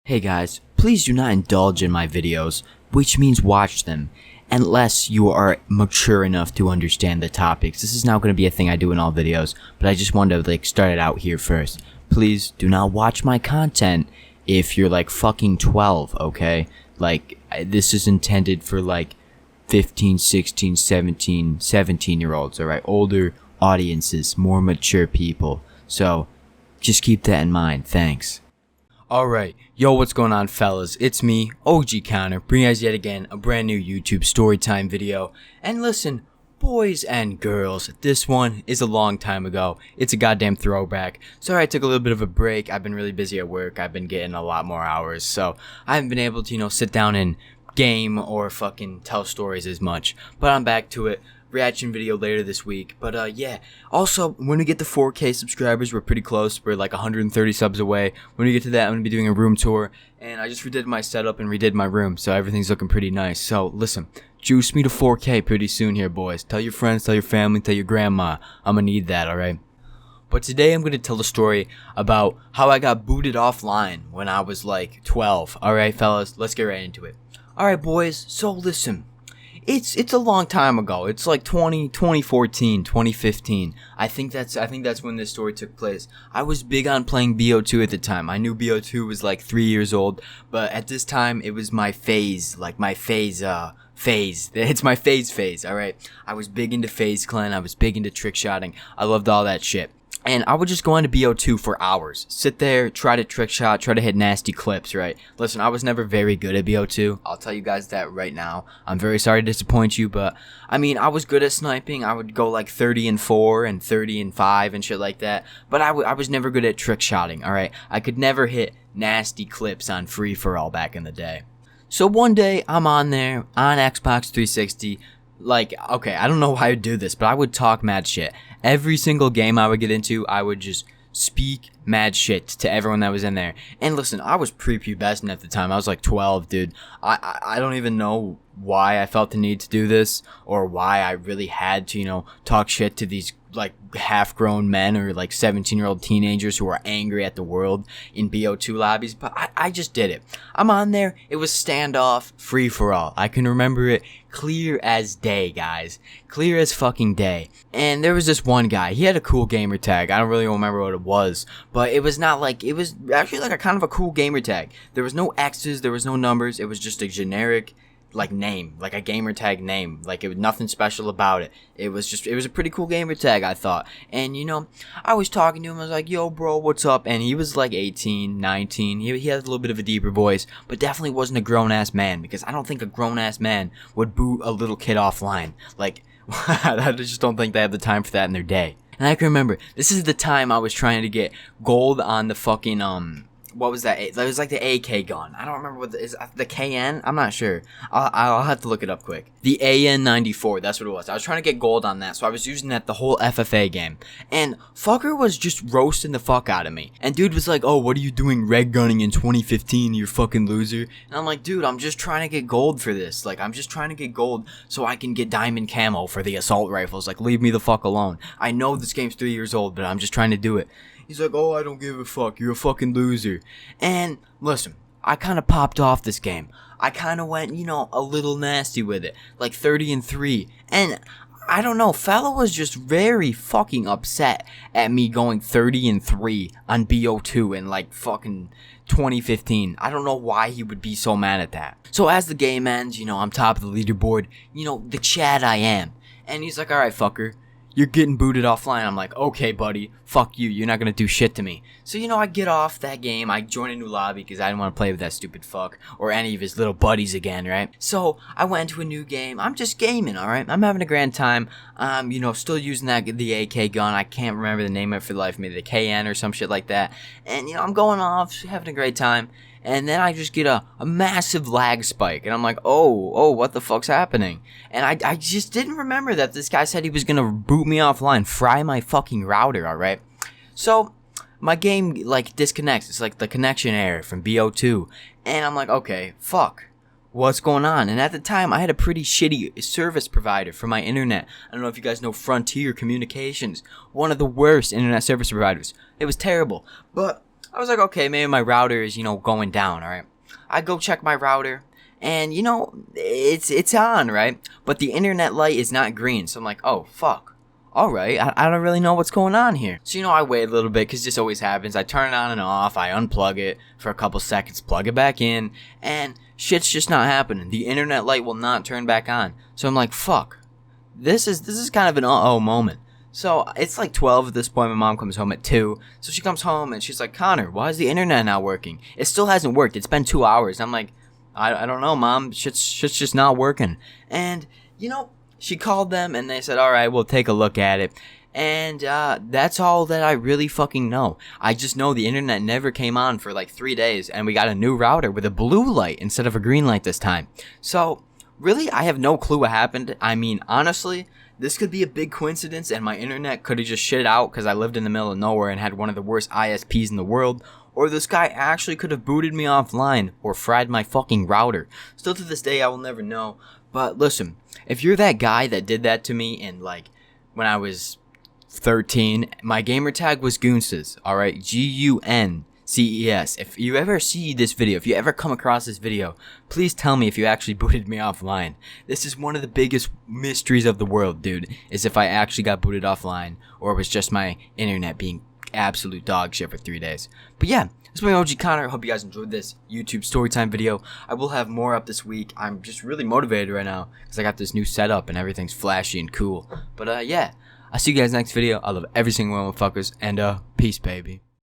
Hey guys, please do not indulge in my videos, which means watch them, unless you are mature enough to understand the topics. This is not going to be a thing I do in all videos, but I just wanted to start it out here first. Please do not watch my content if you're fucking 12, okay? This is intended for 15, 16, 17-year-olds, alright? Older audiences, more mature people. So, just keep that in mind. Thanks. Alright, yo, what's going on, fellas? It's me, OG Connor, bringing you guys yet again a brand new YouTube storytime video. And listen, boys and girls, this one is a long time ago. It's a goddamn throwback. Sorry I took a little bit of a break. I've been really busy at work. I've been getting a lot more hours, so I haven't been able to, sit down and game or fucking tell stories as much. But I'm back to it. Reaction video later this week. But yeah, also when we get to 4K subscribers, we're pretty close. We're 130 subs away. When we get to that, I'm gonna be doing a room tour, and I just redid my setup and redid my room, so everything's looking pretty nice. So listen, juice me to 4K pretty soon here, boys. Tell your friends, tell your family, tell your grandma. I'm gonna need that, alright? But today I'm going to tell the story about how I got booted offline when I was 12. Alright, fellas, let's get right into it. Alright, boys, so listen. It's a long time ago. It's 2014, 2015. I think that's when this story took place. I was big on playing BO2 at the time. I knew BO2 was 3 years old, but at this time it was my phase. It's my phase, alright? I was big into phase clan. I was big into trick shotting. I loved all that shit. And I would just go into BO2 for hours. Sit there, try to trick shot, try to hit nasty clips, right? Listen, I was never very good at BO2. I'll tell you guys that right now. I'm very sorry to disappoint you, but I mean, I was good at sniping. I would go 30 and 4 and 30 and 5 and shit like that. But I was never good at trick shotting, alright? I could never hit nasty clips on free-for-all back in the day. So one day, I'm on there, on Xbox 360, okay, I don't know why I would do this, but I would talk mad shit. Every single game I would get into, I would just speak mad shit to everyone that was in there. And listen, I was prepubescent at the time. I was 12, dude. I don't even know why I felt the need to do this, or why I really had to, talk shit to these half-grown men or 17-year-old teenagers who are angry at the world in BO2 lobbies, but I just did it. I'm on there. It was standoff, free-for-all. I can remember it clear as day, guys. Clear as fucking day. And there was this one guy. He had a cool gamer tag. I don't really remember what it was, but it was not it was actually a kind of a cool gamer tag. There was no X's, there was no numbers. It was just a generic name, a gamer tag name. It was nothing special about it. It was a pretty cool gamer tag, I thought. And I was talking to him. I was like, yo bro, what's up? And he was 18, 19. He had a little bit of a deeper voice, but definitely wasn't a grown-ass man, because I don't think a grown-ass man would boot a little kid offline. I just don't think they have the time for that in their day. And I can remember, this is the time I was trying to get gold on the fucking what was that? It was the AK gun. I don't remember what is the KN. I'm not sure. I'll have to look it up quick. The AN-94. That's what it was. I was trying to get gold on that, so I was using that the whole FFA game. And fucker was just roasting the fuck out of me. And dude was like, "Oh, what are you doing red gunning in 2015? You fucking loser." And I'm like, dude, I'm just trying to get gold for this. I'm just trying to get gold so I can get diamond camo for the assault rifles. Leave me the fuck alone. I know this game's 3 years old, but I'm just trying to do it. He's like, "Oh, I don't give a fuck. You're a fucking loser." And listen, I kind of popped off this game. I kind of went, a little nasty with it. 30 and 3. And I don't know, fella was just very fucking upset at me going 30 and 3 on BO2 in fucking 2015. I don't know why he would be so mad at that. So as the game ends, I'm top of the leaderboard, the Chad I am. And he's like, "Alright, fucker, you're getting booted offline." I'm like, "Okay, buddy, fuck you. You're not gonna do shit to me." So, I get off that game. I join a new lobby because I didn't want to play with that stupid fuck or any of his little buddies again, right? So, I went into a new game. I'm just gaming, alright? I'm having a grand time. Still using the AK gun. I can't remember the name of it for the life of me. The KN or some shit like that. And, I'm going off, having a great time. And then I just get a massive lag spike. And I'm like, oh, what the fuck's happening? And I just didn't remember that this guy said he was gonna boot me offline, fry my fucking router, alright? So, my game, disconnects. It's the connection error from BO2. And I'm like, okay, fuck. What's going on? And at the time, I had a pretty shitty service provider for my internet. I don't know if you guys know Frontier Communications. One of the worst internet service providers. It was terrible. But I was like, okay, maybe my router is, going down, alright? I go check my router, and, it's on, right? But the internet light is not green, so I'm like, oh, fuck. Alright, I don't really know what's going on here. So, I wait a little bit, because this always happens. I turn it on and off, I unplug it for a couple seconds, plug it back in, and shit's just not happening. The internet light will not turn back on. So I'm like, fuck. This is kind of an uh-oh moment. So it's like 12 at this point. My mom comes home at 2. So she comes home and she's like, Connor, why is the internet not working? It still hasn't worked. It's been 2 hours. I'm like, I don't know, Mom. Shit's just not working. And, she called them and they said, all right, we'll take a look at it. And that's all that I really fucking know. I just know the internet never came on for like 3 days. And we got a new router with a blue light instead of a green light this time. So really, I have no clue what happened. I mean, honestly, this could be a big coincidence and my internet could have just shit out because I lived in the middle of nowhere and had one of the worst ISPs in the world. Or this guy actually could have booted me offline or fried my fucking router. Still to this day, I will never know. But listen, if you're that guy that did that to me in like when I was 13, my gamer tag was Goonces, alright? GUNCES. If you ever see this video, if you ever come across this video, please tell me if you actually booted me offline. This is one of the biggest mysteries of the world, dude, is if I actually got booted offline or it was just my internet being absolute dog shit for 3 days. But yeah, this is my OG Connor. I hope you guys enjoyed this YouTube storytime video. I will have more up this week. I'm just really motivated right now because I got this new setup and everything's flashy and cool. But yeah, I'll see you guys next video. I love every single one of fuckers, and peace, baby.